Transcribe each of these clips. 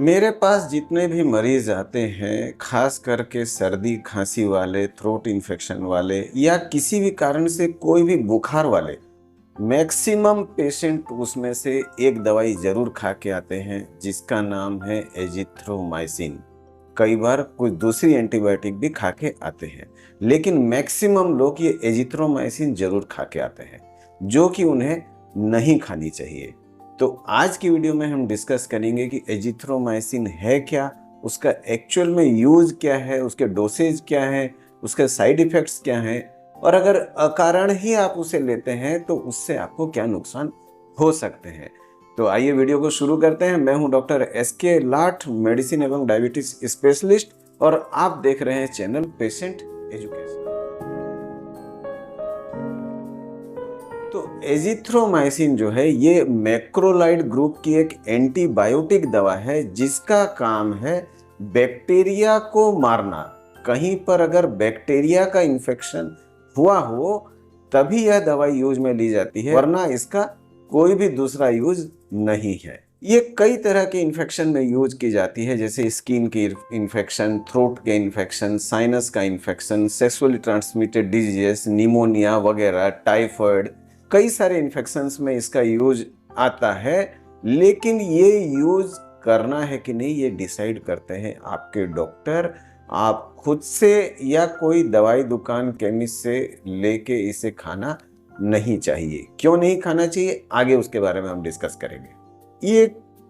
मेरे पास जितने भी मरीज आते हैं, खास करके सर्दी खांसी वाले, थ्रोट इन्फेक्शन वाले या किसी भी कारण से कोई भी बुखार वाले, मैक्सिमम पेशेंट उसमें से एक दवाई जरूर खा के आते हैं जिसका नाम है एजिथ्रोमाइसिन। कई बार कुछ दूसरी एंटीबायोटिक भी खा के आते हैं, लेकिन मैक्सिमम लोग ये एजिथ्रोमाइसिन जरूर खा के आते हैं, जो कि उन्हें नहीं खानी चाहिए। तो आज की वीडियो में हम डिस्कस करेंगे कि एजिथ्रोमाइसिन है क्या, उसका एक्चुअल में यूज क्या है, उसके डोसेज क्या है, उसके साइड इफेक्ट्स क्या हैं, और अगर अकारण ही आप उसे लेते हैं तो उससे आपको क्या नुकसान हो सकते हैं। तो आइए वीडियो को शुरू करते हैं। मैं हूं डॉक्टर SK लाठ, मेडिसिन एवं डायबिटीज स्पेशलिस्ट, और आप देख रहे हैं चैनल पेशेंट एजुकेशन। तो एजिथ्रोमाइसिन जो है ये मैक्रोलाइड ग्रुप की एक एंटीबायोटिक दवा है जिसका काम है बैक्टीरिया को मारना। कहीं पर अगर बैक्टीरिया का इन्फेक्शन हुआ हो तभी यह दवाई यूज में ली जाती है, वरना इसका कोई भी दूसरा यूज नहीं है। ये कई तरह के इन्फेक्शन में यूज की जाती है, जैसे स्किन की इन्फेक्शन, थ्रोट के इन्फेक्शन, साइनस का infection, sexually transmitted diseases, pneumonia वगैरह, टाइफाइड, कई सारे इन्फेक्शंस में इसका यूज आता है। लेकिन ये यूज करना है कि नहीं ये डिसाइड करते हैं आपके डॉक्टर। आप खुद से या कोई दवाई दुकान केमिस्ट से लेके इसे खाना नहीं चाहिए। क्यों नहीं खाना चाहिए, आगे उसके बारे में हम डिस्कस करेंगे। ये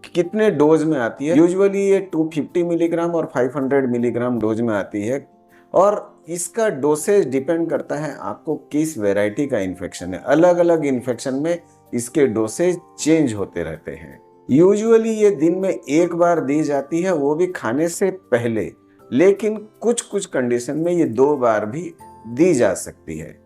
कितने डोज में आती है? यूजुअली ये 250 मिलीग्राम और 500 मिलीग्राम डोज में आती है, और इसका डोसेज डिपेंड करता है आपको किस वैरायटी का इन्फेक्शन है। अलग अलग इन्फेक्शन में इसके डोसेज चेंज होते रहते हैं। यूजुअली ये दिन में एक बार दी जाती है, वो भी खाने से पहले, लेकिन कुछ कुछ कंडीशन में ये 2 बार भी दी जा सकती है।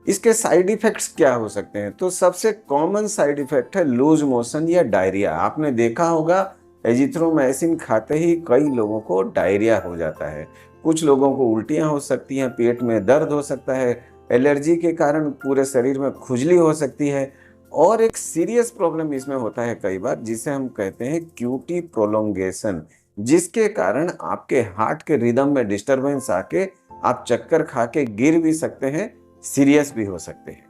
इसके साइड इफेक्ट्स क्या हो सकते हैं? तो सबसे कॉमन साइड इफेक्ट है लूज मोशन या डायरिया। आपने देखा होगा एजिथ्रोमाइसिन खाते ही कई लोगों को डायरिया हो जाता है, कुछ लोगों को उल्टियां हो सकती हैं, पेट में दर्द हो सकता है, एलर्जी के कारण पूरे शरीर में खुजली हो सकती है, और एक सीरियस प्रॉब्लम इसमें होता है कई बार, जिसे हम कहते हैं क्यूटी प्रोलोंगेशन, जिसके कारण आपके हार्ट के रिदम में डिस्टरबेंस आके आप चक्कर खा के गिर भी सकते हैं, सीरियस भी हो सकते हैं।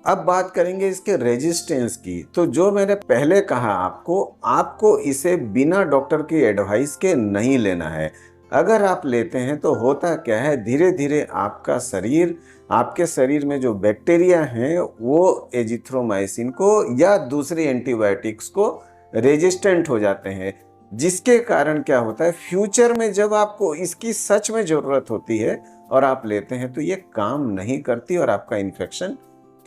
अब बात करेंगे इसके रेजिस्टेंस की। तो जो मैंने पहले कहा आपको इसे बिना डॉक्टर की एडवाइस के नहीं लेना है। अगर आप लेते हैं तो होता क्या है, धीरे धीरे आपके शरीर में जो बैक्टीरिया हैं वो एजिथ्रोमाइसिन को या दूसरी एंटीबायोटिक्स को रेजिस्टेंट हो जाते हैं, जिसके कारण क्या होता है, फ्यूचर में जब आपको इसकी सच में जरूरत होती है और आप लेते हैं तो ये काम नहीं करती और आपका इन्फेक्शन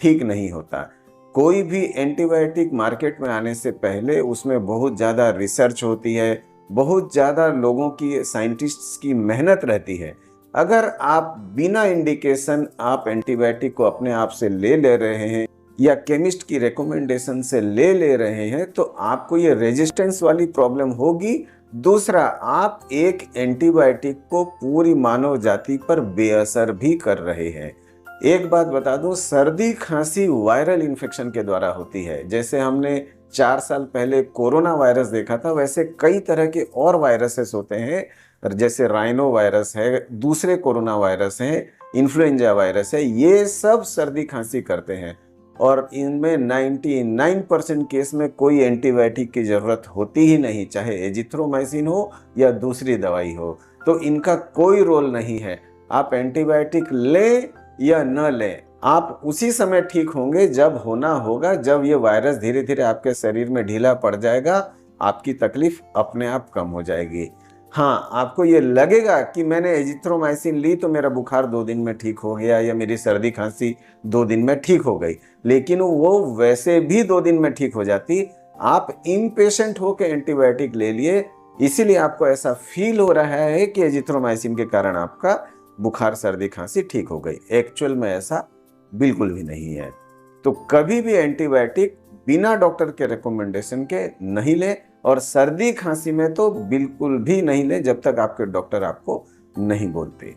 ठीक नहीं होता। कोई भी एंटीबायोटिक मार्केट में आने से पहले उसमें बहुत ज़्यादा रिसर्च होती है, बहुत ज़्यादा लोगों की, साइंटिस्ट्स की मेहनत रहती है। अगर आप बिना इंडिकेशन आप एंटीबायोटिक को अपने आप से ले रहे हैं या केमिस्ट की रिकमेंडेशन से ले रहे हैं तो आपको ये रेजिस्टेंस वाली प्रॉब्लम होगी। दूसरा, आप एक एंटीबायोटिक को पूरी मानव जाति पर बेअसर भी कर रहे हैं। एक बात बता दूं, सर्दी खांसी वायरल इन्फेक्शन के द्वारा होती है। जैसे हमने 4 साल पहले कोरोना वायरस देखा था, वैसे कई तरह के और वायरसेस होते हैं, जैसे राइनो वायरस है, दूसरे कोरोना वायरस हैं, इन्फ्लुएंजा वायरस है। ये सब सर्दी खांसी करते हैं और इनमें 99% केस में कोई एंटीबायोटिक की जरूरत होती ही नहीं, चाहे एजिथ्रोमाइसिन हो या दूसरी दवाई हो। तो इनका कोई रोल नहीं है। आप एंटीबायोटिक लें या न लें, आप उसी समय ठीक होंगे जब होना होगा, जब ये वायरस धीरे धीरे आपके शरीर में ढीला पड़ जाएगा, आपकी तकलीफ अपने आप कम हो जाएगी। हाँ, आपको ये लगेगा कि मैंने एजिथ्रोमाइसिन ली तो मेरा बुखार 2 दिन में ठीक हो गया या मेरी सर्दी खांसी 2 दिन में ठीक हो गई, लेकिन वो वैसे भी 2 दिन में ठीक हो जाती। आप इम्पेशेंट होकर एंटीबायोटिक ले लिए, इसीलिए आपको ऐसा फील हो रहा है कि एजिथ्रोमाइसिन के कारण आपका बुखार, सर्दी, खांसी ठीक हो गई। एक्चुअल में ऐसा बिल्कुल भी नहीं है। तो कभी भी एंटीबायोटिक बिना डॉक्टर के रिकमेंडेशन के नहीं लें, और सर्दी खांसी में तो बिल्कुल भी नहीं लें जब तक आपके डॉक्टर आपको नहीं बोलते।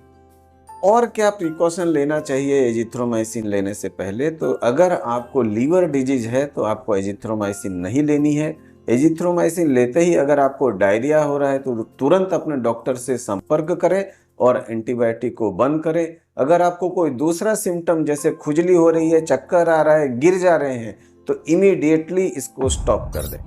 और क्या प्रिकॉशन लेना चाहिए एजिथ्रोमाइसिन लेने से पहले? तो अगर आपको लीवर डिजीज है तो आपको एजिथ्रोमाइसिन नहीं लेनी है। एजिथ्रोमाइसिन लेते ही अगर आपको डायरिया हो रहा है तो तुरंत अपने डॉक्टर से संपर्क करें और एंटीबायोटिक को बंद करें। अगर आपको कोई दूसरा सिम्टम जैसे खुजली हो रही है, चक्कर आ रहा है, गिर जा रहे हैं, तो इमीडिएटली इसको स्टॉप कर दें।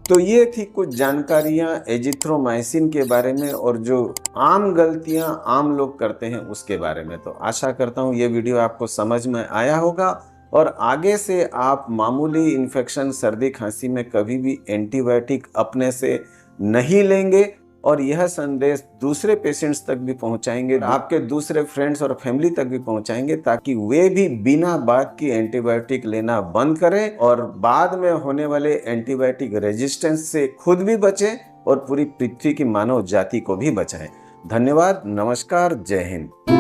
तो ये थी कुछ जानकारियां एजिथ्रोमाइसिन के बारे में और जो आम गलतियां आम लोग करते हैं उसके बारे में। तो आशा करता हूं ये वीडियो आपको समझ में आया होगा और आगे से आप मामूली इन्फेक्शन, सर्दी खांसी में कभी भी एंटीबायोटिक अपने से नहीं लेंगे और यह संदेश दूसरे पेशेंट्स तक भी पहुंचाएंगे, आपके दूसरे फ्रेंड्स और फैमिली तक भी पहुंचाएंगे, ताकि वे भी बिना बात की एंटीबायोटिक लेना बंद करें और बाद में होने वाले एंटीबायोटिक रेजिस्टेंस से खुद भी बचें और पूरी पृथ्वी की मानव जाति को भी बचाएं। धन्यवाद, नमस्कार, जय हिंद।